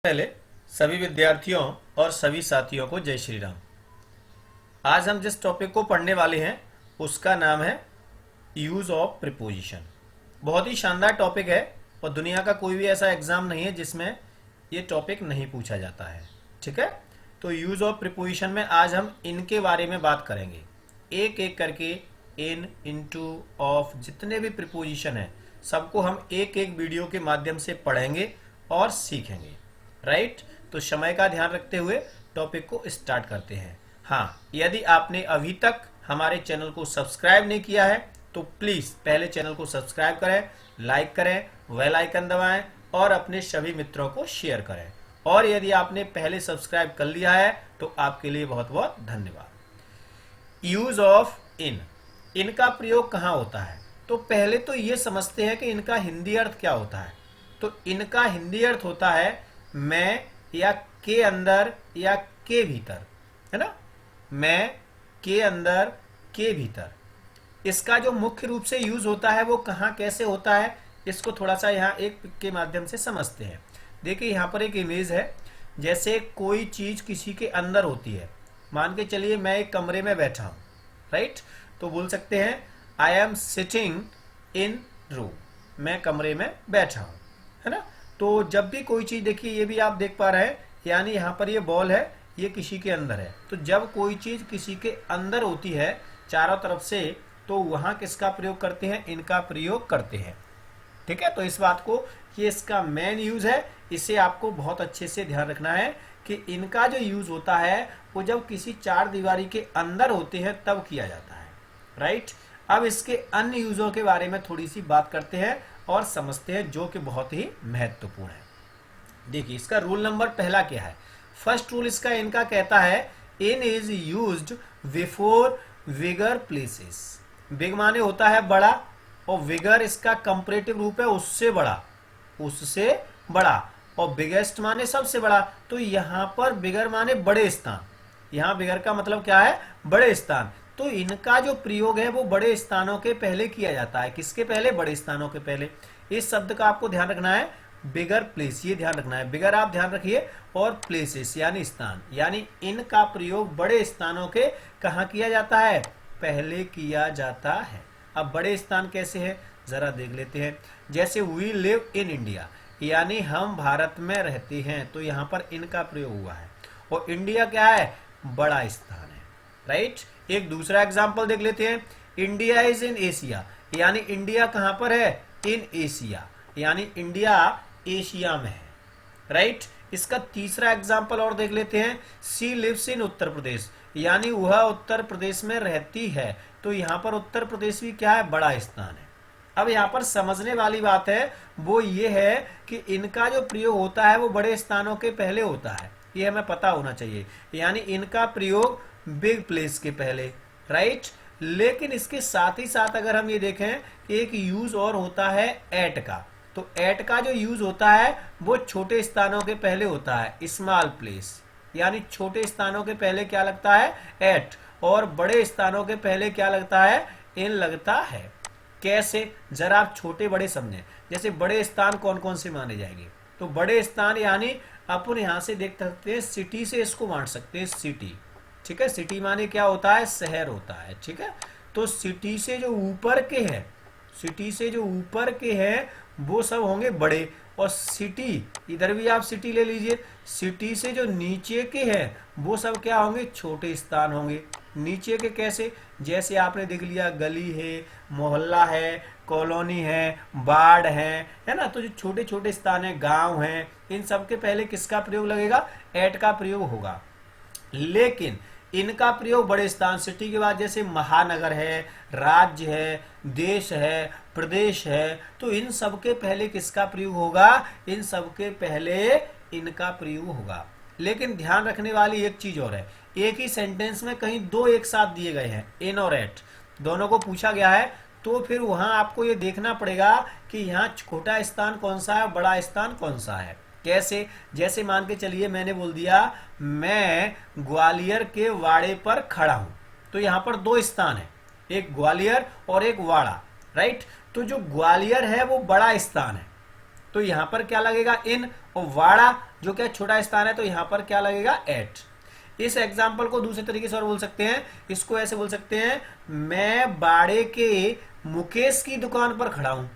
पहले सभी विद्यार्थियों और सभी साथियों को जय श्री राम। आज हम जिस टॉपिक को पढ़ने वाले हैं उसका नाम है यूज ऑफ प्रीपोजिशन। बहुत ही शानदार टॉपिक है और दुनिया का कोई भी ऐसा एग्जाम नहीं है जिसमें ये टॉपिक नहीं पूछा जाता है। ठीक है, तो यूज ऑफ प्रीपोजिशन में आज हम इनके बारे में बात करेंगे, एक एक करके। इन, इनटू, ऑफ, जितने भी प्रीपोजिशन है सबको हम एक एक वीडियो के माध्यम से पढ़ेंगे और सीखेंगे। राइट, तो समय का ध्यान रखते हुए टॉपिक को स्टार्ट करते हैं। हाँ, यदि आपने अभी तक हमारे चैनल को सब्सक्राइब नहीं किया है तो प्लीज पहले चैनल को सब्सक्राइब करें, लाइक करें, बेल आइकन दबाएं और अपने सभी मित्रों को शेयर करें। और यदि आपने पहले सब्सक्राइब कर लिया है तो आपके लिए बहुत बहुत धन्यवाद। यूज ऑफ इन, इनका प्रयोग कहाँ होता है? तो पहले तो ये समझते हैं कि इनका हिंदी अर्थ क्या होता है। तो इनका हिंदी अर्थ होता है मैं या के अंदर या के भीतर, है ना। मैं के अंदर के भीतर, इसका जो मुख्य रूप से यूज होता है वो कहाँ कैसे होता है इसको थोड़ा सा यहाँ एक पिक के माध्यम से समझते हैं। देखिए यहाँ पर एक इमेज है, जैसे कोई चीज किसी के अंदर होती है। मान के चलिए मैं एक कमरे में बैठा हूं, राइट, तो बोल सकते हैं I am sitting in room, मैं कमरे में बैठा हूं, है ना। तो जब भी कोई चीज, देखिए ये भी आप देख पा रहे हैं, यानी यहाँ पर ये बॉल है, ये किसी के अंदर है। तो जब कोई चीज किसी के अंदर होती है चारों तरफ से, तो वहां किसका प्रयोग करते हैं? इनका प्रयोग करते हैं। ठीक है, तो इस बात को, ये इसका मेन यूज है, इसे आपको बहुत अच्छे से ध्यान रखना है कि इनका जो यूज होता है वो जब किसी चार दीवारी के अंदर होते हैं तब किया जाता है। राइट, अब इसके अन्य यूजों के बारे में थोड़ी सी बात करते हैं और समझते हैं, जो कि बहुत ही महत्वपूर्ण है। देखिए इसका रूल नंबर पहला क्या है। फर्स्ट रूल इसका इनका कहता है in is used before bigger places. Big माने होता है बड़ा, और विगर इसका कंपैरेटिव रूप है उससे बड़ा, उससे बड़ा, और बिगेस्ट माने सबसे बड़ा। तो यहां पर बिगर माने बड़े स्थान, यहां बिगर का मतलब क्या है? बड़े स्थान। तो इनका जो प्रयोग है वो बड़े स्थानों के पहले किया जाता है। किसके पहले? बड़े स्थानों के पहले। इस शब्द का आपको ध्यान रखना है, बिगर प्लेस, ये ध्यान रखना है। बिगर आप ध्यान रखिए, और प्लेसेस यानी स्थान, यानी इनका प्रयोग बड़े स्थानों के कहाँ किया जाता है? पहले किया जाता है। अब बड़े स्थान कैसे है जरा देख लेते हैं। जैसे वी लिव इन इंडिया, यानी हम भारत में रहते हैं, तो यहाँ पर इनका प्रयोग हुआ है। और इंडिया क्या है? बड़ा स्थान है। राइट, एक दूसरा एग्जाम्पल देख लेते हैं। इंडिया इज इन एशिया, यानी इंडिया कहां पर है? इन एशिया, यानी इंडिया एशिया में है। राइट, इसका तीसरा एग्जाम्पल और देख लेते हैं। She lives in Uttar Pradesh, यानी वह उत्तर प्रदेश में रहती है। तो यहां पर उत्तर प्रदेश भी क्या है? बड़ा स्थान है। अब यहाँ पर समझने वाली बात है वो ये है कि इनका जो प्रयोग होता है वो बड़े स्थानों के पहले होता है, ये हमें पता होना चाहिए। यानी इनका प्रयोग बिग प्लेस के पहले, राइट। लेकिन इसके साथ ही साथ अगर हम ये देखें कि एक यूज और होता है एट का, तो एट का जो यूज होता है वो छोटे स्थानों के पहले होता है, स्मॉल प्लेस, यानी छोटे स्थानों के पहले क्या लगता है? एट, और बड़े स्थानों के पहले क्या लगता है? इन लगता है। कैसे? जरा आप छोटे बड़े समझें। जैसे बड़े स्थान कौन कौन से माने जाएंगे? तो बड़े स्थान यानी अपन यहां से देख सकते हैं, सिटी से इसको बांट सकते हैं, सिटी। ठीक है, सिटी माने क्या होता है? शहर होता है। ठीक है, तो सिटी से जो ऊपर के हैं, सिटी से जो ऊपर के हैं वो सब होंगे बड़े, और सिटी, इधर भी आप सिटी ले लीजिए, सिटी से जो नीचे के हैं वो सब क्या होंगे? छोटे स्थान होंगे। नीचे के कैसे? जैसे आपने देख लिया गली है, मोहल्ला है, कॉलोनी है, वार्ड है ना। तो जो छोटे छोटे स्थान है, गांव है, इन सब के पहले किसका प्रयोग लगेगा? एट का प्रयोग होगा। लेकिन इनका प्रयोग बड़े स्थान, सिटी के बाद जैसे महानगर है, राज्य है, देश है, प्रदेश है, तो इन सब के पहले किसका प्रयोग होगा? इन सब के पहले इनका प्रयोग होगा। लेकिन ध्यान रखने वाली एक चीज और है, एक ही सेंटेंस में कहीं दो एक साथ दिए गए हैं, इन और एट, दोनों को पूछा गया है, तो फिर वहां आपको ये देखना पड़ेगा कि यहाँ छोटा स्थान कौन सा है, बड़ा स्थान कौन सा है। कैसे? जैसे मान के चलिए मैंने बोल दिया मैं ग्वालियर के वाड़े पर खड़ा हूं, तो यहाँ पर दो स्थान है, एक ग्वालियर और एक वाड़ा। राइट, तो जो ग्वालियर है वो बड़ा स्थान है, तो यहां पर क्या लगेगा? इन, और वाड़ा जो क्या छोटा स्थान है, तो यहाँ पर क्या लगेगा, एट। इस एग्जाम्पल को दूसरे तरीके से और बोल सकते हैं, इसको ऐसे बोल सकते हैं, मैं बाड़े के मुकेश की दुकान पर खड़ा हूं।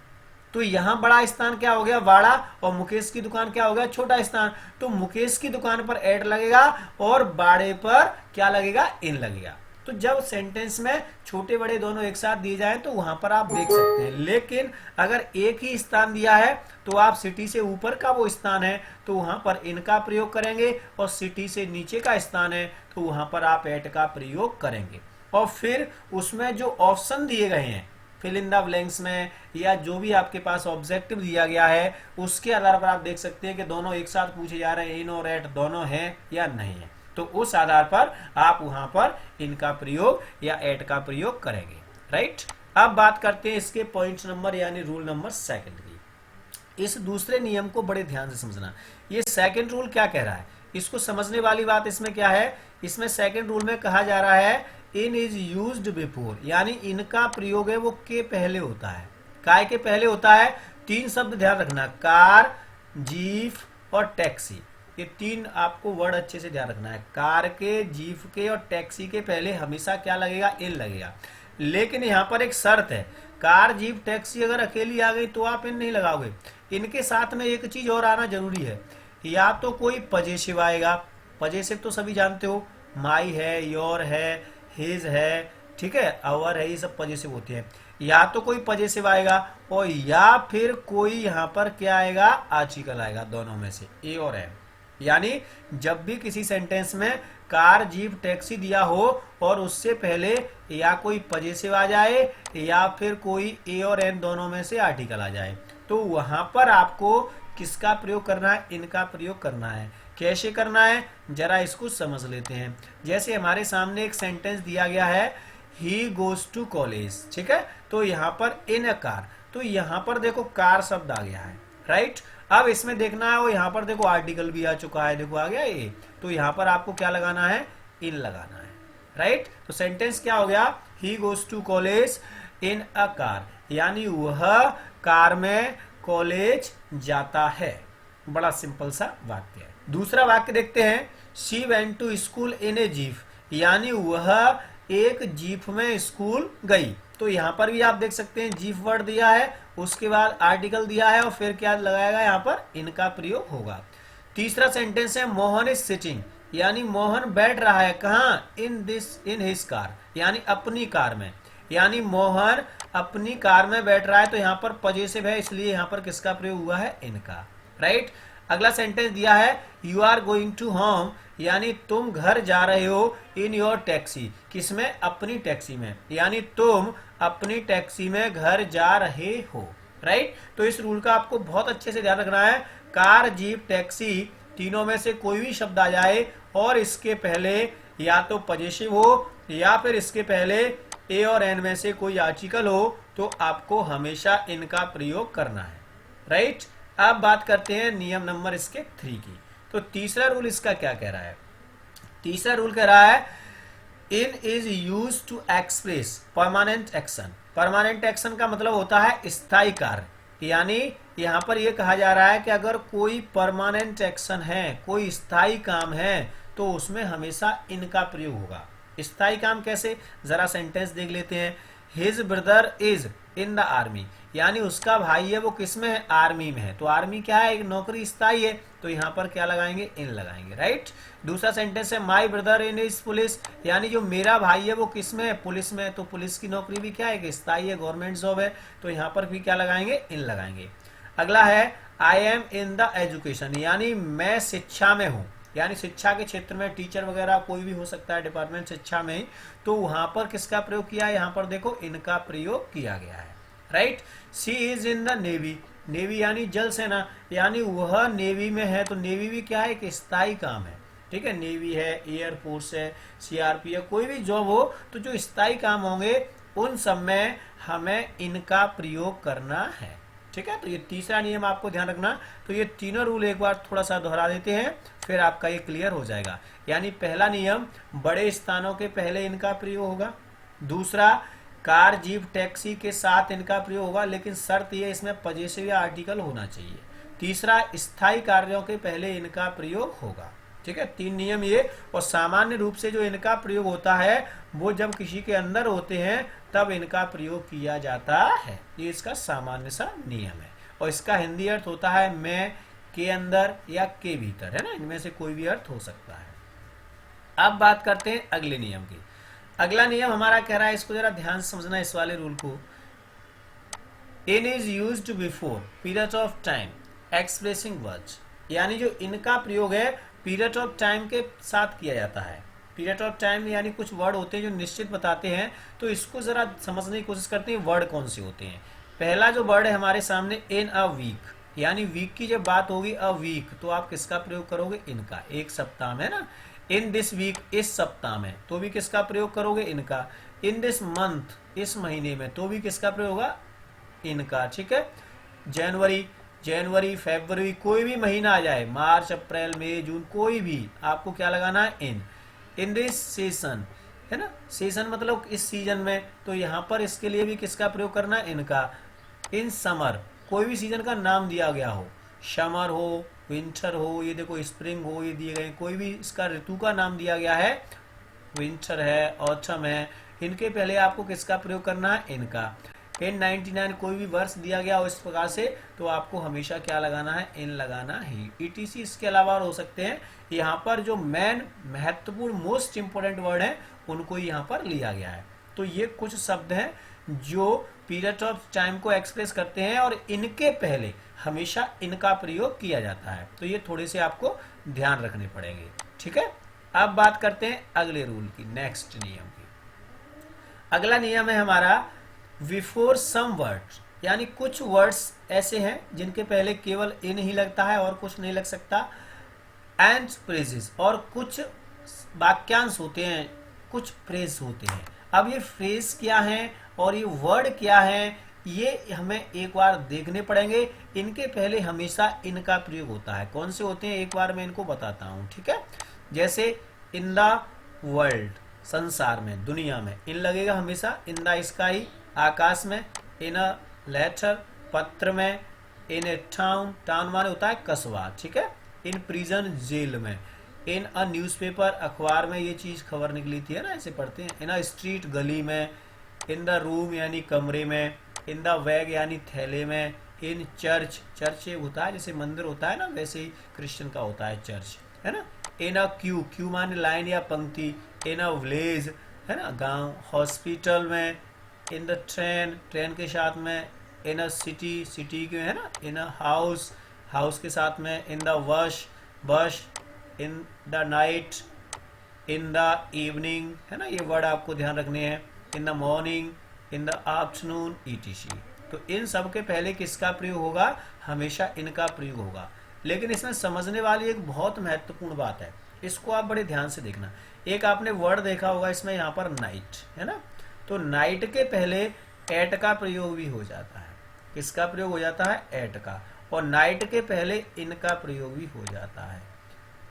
तो यहां बड़ा स्थान क्या हो गया, बाड़ा, और मुकेश की दुकान क्या हो गया, छोटा स्थान। तो मुकेश की दुकान पर एट लगेगा और बाड़े पर क्या लगेगा, इन लगेगा। तो जब सेंटेंस में छोटे बड़े दोनों एक साथ दिए जाए तो वहां पर आप देख सकते हैं। लेकिन अगर एक ही स्थान दिया है तो आप सिटी से ऊपर का वो स्थान है तो वहां पर इन का प्रयोग करेंगे, और सिटी से नीचे का स्थान है तो वहां पर आप एट का प्रयोग करेंगे। और फिर उसमें जो ऑप्शन दिए गए हैं फिल इन द ब्लैंक्स में, या जो भी आपके पास ऑब्जेक्टिव दिया गया है, उसके आधार पर आप देख सकते हैं कि दोनों एक साथ पूछे जा रहे हैं, इन और एट दोनों हैं या नहीं है। तो उस आधार पर आप वहां पर इनका प्रयोग या एट का प्रयोग करेंगे। राइट। अब बात करते हैं इसके पॉइंट नंबर यानी रूल नंबर सेकंड की। इस दूसरे नियम को बड़े ध्यान से समझना। ये सेकंड रूल क्या कह रहा है, इसको समझने वाली बात इसमें क्या है, इसमें सेकंड रूल में कहा जा रहा है इन इज यूज्ड बिफोर, यानी इनका प्रयोग है वो के पहले होता है। काय के पहले होता है। तीन शब्द ध्यान रखना, कार, जीप और टैक्सी। ये तीन आपको वर्ड अच्छे से ध्यान रखना है। कार के, जीप के और टैक्सी के पहले हमेशा क्या लगेगा, इन लगेगा। लेकिन यहाँ पर एक शर्त है, कार, जीप, टैक्सी अगर अकेली आ गई तो आप इन नहीं लगाओगे। इनके साथ में एक चीज और आना जरूरी है, या तो कोई पजेसिव आएगा। पजेसिव तो सभी जानते हो, माई है, योर है, हिज है, ठीक है, आवर है, ये सब पजेसिव होते हैं। या तो कोई पजेसिव आएगा और या फिर कोई यहाँ पर क्या आएगा, आर्टिकल आएगा, दोनों में से ए और एम। यानी जब भी किसी सेंटेंस में कार, जीप, टैक्सी दिया हो और उससे पहले या कोई पजेसिव आ जाए या फिर कोई ए और एन दोनों में से आर्टिकल आ जाए, तो वहां पर आपको किसका प्रयोग करना है, इनका प्रयोग करना है। कैसे करना है जरा इसको समझ लेते हैं। जैसे हमारे सामने एक सेंटेंस दिया गया है, ही गोज टू कॉलेज, ठीक है, तो यहाँ पर इन अ कार, तो यहाँ पर देखो कार शब्द आ गया है। राइट। अब इसमें देखना है, वो यहाँ पर देखो आर्टिकल भी आ चुका है, देखो आ गया ये, तो यहाँ पर आपको क्या लगाना है, इन लगाना है। राइट। तो सेंटेंस क्या हो गया, he goes to college in a car, यानी वह कार में कॉलेज जाता है। बड़ा सिंपल सा वाक्य है। दूसरा वाक्य देखते हैं, she went to school in a jeep, यानी वह एक जीप में स्कूल गई। तो यहाँ पर भी आप देख सकते हैं जीप वर्ड दिया है, उसके बाद आर्टिकल दिया है और फिर क्या लगाएगा, यहाँ पर इनका प्रयोग होगा। तीसरा सेंटेंस है, मोहन इज सिटिंग, यानी मोहन बैठ रहा है कहाँ, इन हिज कार, यानी अपनी कार में, यानी मोहन अपनी कार में बैठ रहा है। तो यहाँ पर पजेसिव है, इसलिए यहाँ पर किसका प्रयोग हुआ है, इनका। राइट। अगला सेंटेंस दिया है, you are going to home, यानी तुम घर जा रहे हो, इन योर टैक्सी, किसमें, अपनी टैक्सी में, यानी तुम अपनी टैक्सी में घर जा रहे हो। राइट। तो इस रूल का आपको बहुत अच्छे से ध्यान रखना है। कार, जीप, टैक्सी तीनों में से कोई भी शब्द आ जाए और इसके पहले या तो पजेसिव हो या फिर इसके पहले ए और एन में से कोई आर्टिकल हो, तो आपको हमेशा इनका प्रयोग करना है। राइट। अब बात करते हैं नियम नंबर इसके 3 की। तो तीसरा रूल इसका क्या कह रहा है, तीसरा रूल कह रहा है, in is use to express permanent action. Permanent action का मतलब होता है स्थायी कार्य, यानी यहां पर यह कहा जा रहा है कि अगर कोई परमानेंट एक्शन है, कोई स्थायी काम है, तो उसमें हमेशा इनका प्रयोग होगा। स्थायी काम कैसे, जरा सेंटेंस देख लेते हैं। His brother is in the army, यानी उसका भाई है वो किसमें है, आर्मी में है। तो आर्मी क्या है, एक नौकरी स्थायी है, तो यहाँ पर क्या लगाएंगे, इन लगाएंगे। राइट। दूसरा सेंटेंस है, my brother in is police, यानी जो मेरा भाई है वो किसमें है, पुलिस में है। तो पुलिस की नौकरी भी क्या है, कि स्थायी है, गवर्नमेंट जॉब है, तो यहाँ पर भी क्या लगाएंगे, इन लगाएंगे। अगला है, I am in the education, यानी मैं शिक्षा में हूँ, यानी शिक्षा के क्षेत्र में टीचर वगैरह कोई भी हो सकता है डिपार्टमेंट शिक्षा में, तो वहां पर किसका प्रयोग किया है, यहाँ पर देखो इनका प्रयोग किया गया है। Right. She is in the navy, navy यानी जल सेना, यानी वह नेवी में है, तो नेवी भी क्या है, एक स्थायी काम है। ठीक है, नेवी है, एयरफोर्स है, सीआरपीएफ, कोई भी जॉब हो तो जो स्थायी काम होंगे उन सब में हमें इनका प्रयोग करना है। ठीक है, तो ये तीसरा नियम आपको ध्यान रखना। तो ये तीनों रूल एक बार थोड़ा सा दोहरा देते हैं, फिर आपका ये क्लियर हो जाएगा। यानी पहला नियम, बड़े स्थानों के पहले इनका प्रयोग होगा। दूसरा, कार, जीप, टैक्सी के साथ इनका प्रयोग होगा, लेकिन शर्त ये इसमें पजेसिव या आर्टिकल होना चाहिए। तीसरा, स्थायी कार्यों के पहले इनका प्रयोग होगा। ठीक है, 3 नियम ये। और सामान्य रूप से जो इनका प्रयोग होता है वो जब किसी के अंदर होते हैं तब इनका प्रयोग किया जाता है। ये इसका सामान्य सा नियम है। और इसका हिंदी अर्थ होता है मैं, के अंदर या के भीतर, है ना, इनमें से कोई भी अर्थ हो सकता है। अब बात करते हैं अगले नियम की। अगला नियम हमारा कह रहा है, इसको जरा ध्यान से समझना इस वाले रूल को। In is used before period of time expressing words, यानी जो इनका प्रयोग है पीरियड ऑफ टाइम के साथ किया जाता है। पीरियड ऑफ टाइम यानी कुछ वर्ड होते हैं जो निश्चित बताते हैं, तो इसको जरा समझने की कोशिश करते हैं वर्ड कौन से होते हैं। पहला जो वर्ड है हमारे सामने, इन अ वीक, यानी वीक की जब बात होगी अ वीक, तो आप किसका प्रयोग करोगे, इनका। एक सप्ताह में ना, इन दिस वीक, इस सप्ताह में, तो भी किसका प्रयोग करोगे, इनका। इन दिस मंथ, इस महीने में, तो भी किसका प्रयोग होगा, इनका। ठीक है, जनवरी, जनवरी, फरवरी, कोई भी महीना आ जाए, मार्च, अप्रैल, मई, जून, कोई भी, आपको क्या लगाना है, इन। इन दिस सीजन, है ना, सीजन मतलब इस सीजन में, तो यहां पर इसके लिए भी किसका प्रयोग करना है, इनका। इन समर, कोई भी सीजन का नाम दिया गया हो, समर हो, विंटर हो, ये देखो स्प्रिंग हो, ये दिए गए, कोई भी इसका ऋतु का नाम दिया गया है, विंटर है, ऑटम है, इनके पहले आपको किसका प्रयोग करना है, इनका। इन 99, कोई भी वर्ष दिया गया हो इस प्रकार से, तो आपको हमेशा क्या लगाना है, इन लगाना ही। ईटीसी इसके अलावा हो सकते हैं। यहाँ पर जो मेन महत्वपूर्ण मोस्ट इंपोर्टेंट वर्ड है उनको यहाँ पर लिया गया है। तो ये कुछ शब्द हैं जो पीरियड ऑफ टाइम को एक्सप्रेस करते हैं और इनके पहले हमेशा इनका प्रयोग किया जाता है। तो ये थोड़े से आपको ध्यान रखने पड़ेंगे। ठीक है, अब बात करते हैं अगले रूल की, नेक्स्ट नियम की। अगला नियम है हमारा बिफोर सम वर्ड्स, यानी कुछ वर्ड्स ऐसे हैं जिनके पहले केवल इन ही लगता है और कुछ नहीं लग सकता। एंड फ्रेजेस, और कुछ वाक्यांश होते हैं, कुछ फ्रेज होते हैं। अब ये फ्रेज क्या है और ये वर्ड क्या है, ये हमें एक बार देखने पड़ेंगे। इनके पहले हमेशा इनका प्रयोग होता है। कौन से होते हैं, एक बार मैं इनको बताता हूं। ठीक है, जैसे इन द वर्ल्ड, संसार में, दुनिया में, इन लगेगा हमेशा। इन द स्काई, आकाश में। इन अ लेटर, पत्र में। इन ए टाउन, टाउन माने होता है कस्बा। ठीक है, इन प्रिजन, जेल में। इन अ न्यूज़पेपर, अखबार में ये चीज खबर निकली थी, है ना, ऐसे पढ़ते हैं। इन अ स्ट्रीट, गली में। इन द रूम यानी कमरे में। इन द बैग यानी थैले में। इन चर्च, चर्च होता है जैसे मंदिर होता है ना, वैसे ही क्रिश्चियन का होता है चर्च, है ना। इन अ क्यू, क्यू माने लाइन या पंक्ति। इन अ विलेज, है ना, गांव। हॉस्पिटल में। इन द ट्रेन, ट्रेन के साथ में। इन अ सिटी, सिटी के, है ना। इन अ हाउस, हाउस के साथ में। इन द बस, बस। In the night, in the evening, है ना, ये वर्ड आपको ध्यान रखने हैं। In the morning, in the afternoon, etc. तो इन सब के पहले किसका प्रयोग होगा, हमेशा इनका प्रयोग होगा। लेकिन इसमें समझने वाली एक बहुत महत्वपूर्ण बात है, इसको आप बड़े ध्यान से देखना। एक आपने वर्ड देखा होगा इसमें, यहाँ पर नाइट, है ना, तो नाइट के पहले एट का प्रयोग भी हो जाता है। किसका प्रयोग हो जाता है, एट का। और नाइट के पहले इनका प्रयोग भी हो जाता है।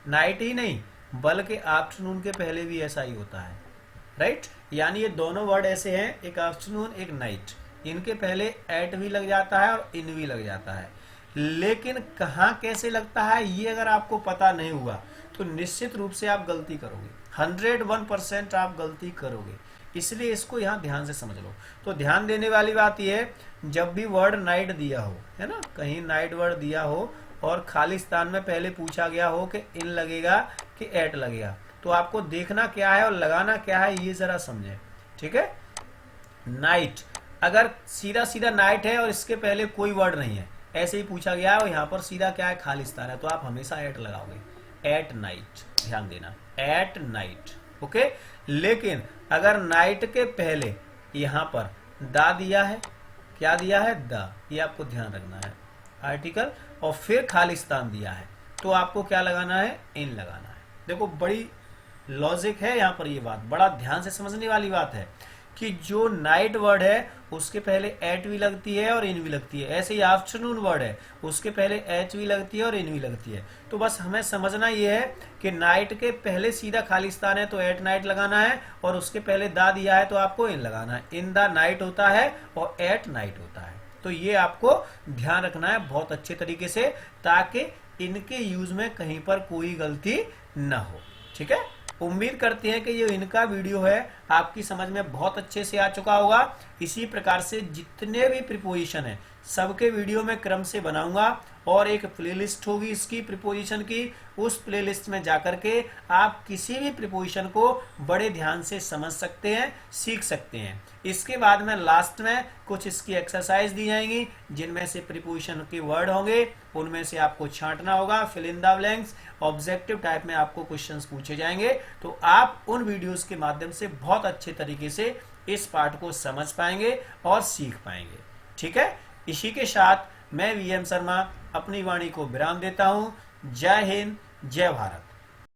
नाइट ही नहीं बल्कि आफ्टरनून के पहले भी ऐसा ही होता है, राइट। यानी ये दोनों वर्ड ऐसे हैं, एक आफ्टरनून एक नाइट, इनके पहले एट भी लग जाता है और इन भी लग जाता है। लेकिन कहाँ कैसे लगता है ये अगर आपको पता नहीं हुआ तो निश्चित रूप से आप गलती करोगे, 101% आप गलती करोगे। इसलिए इसको यहाँ ध्यान से समझ लो। तो ध्यान देने वाली बात यह है, जब भी वर्ड नाइट दिया हो, है ना, कहीं नाइट वर्ड दिया हो और खाली स्थान में पहले पूछा गया हो कि इन लगेगा कि एट लगेगा, तो आपको देखना क्या है और लगाना क्या है ये जरा समझें। ठीक है, नाइट, अगर सीधा सीधा नाइट है और इसके पहले कोई वर्ड नहीं है, ऐसे ही पूछा गया है और यहाँ पर सीधा क्या है, खाली स्थान है, तो आप हमेशा एट लगाओगे, एट नाइट। ध्यान देना, एट नाइट, ओके। लेकिन अगर नाइट के पहले यहाँ पर दा दिया है, क्या दिया है, द, ये आपको ध्यान रखना है, आर्टिकल, और फिर खाली स्थान दिया है, तो आपको क्या लगाना है, इन लगाना है। देखो बड़ी लॉजिक है यहाँ पर, ये बात बड़ा ध्यान से समझने वाली बात है कि जो नाइट वर्ड है उसके पहले एट भी लगती है और इन भी लगती है। ऐसे ही आफ्टरनून वर्ड है, उसके पहले एच भी लगती है और इन भी लगती है। तो बस हमें समझना ये है कि नाइट के पहले सीधा खाली स्थान है तो एट नाइट लगाना है, और उसके पहले दा दिया है तो आपको इन लगाना है। इन द नाइट होता है और एट नाइट होता है। तो ये आपको ध्यान रखना है बहुत अच्छे तरीके से, ताकि इनके यूज में कहीं पर कोई गलती ना हो। ठीक है, उम्मीद करते हैं कि ये इनका वीडियो है आपकी समझ में बहुत अच्छे से आ चुका होगा। इसी प्रकार से जितने भी प्रीपोजिशन है सबके वीडियो में क्रम से बनाऊंगा और एक प्लेलिस्ट होगी इसकी प्रीपोजिशन की। उस प्लेलिस्ट में जाकर के आप किसी भी प्रीपोजिशन को बड़े ध्यान से समझ सकते हैं, सीख सकते हैं। इसके बाद में लास्ट में कुछ इसकी एक्सरसाइज दी जाएंगी जिनमें से प्रीपोजिशन के वर्ड होंगे, उनमें से आपको छांटना होगा, fill in the blanks, objective type में आपको क्वेश्चंस पूछे जाएंगे। तो आप उन वीडियोस के माध्यम से बहुत अच्छे तरीके से इस पार्ट को समझ पाएंगे और सीख पाएंगे। ठीक है, इसी के साथ मैं वीएम शर्मा अपनी वाणी को विराम देता हूं। जय हिंद, जय भारत।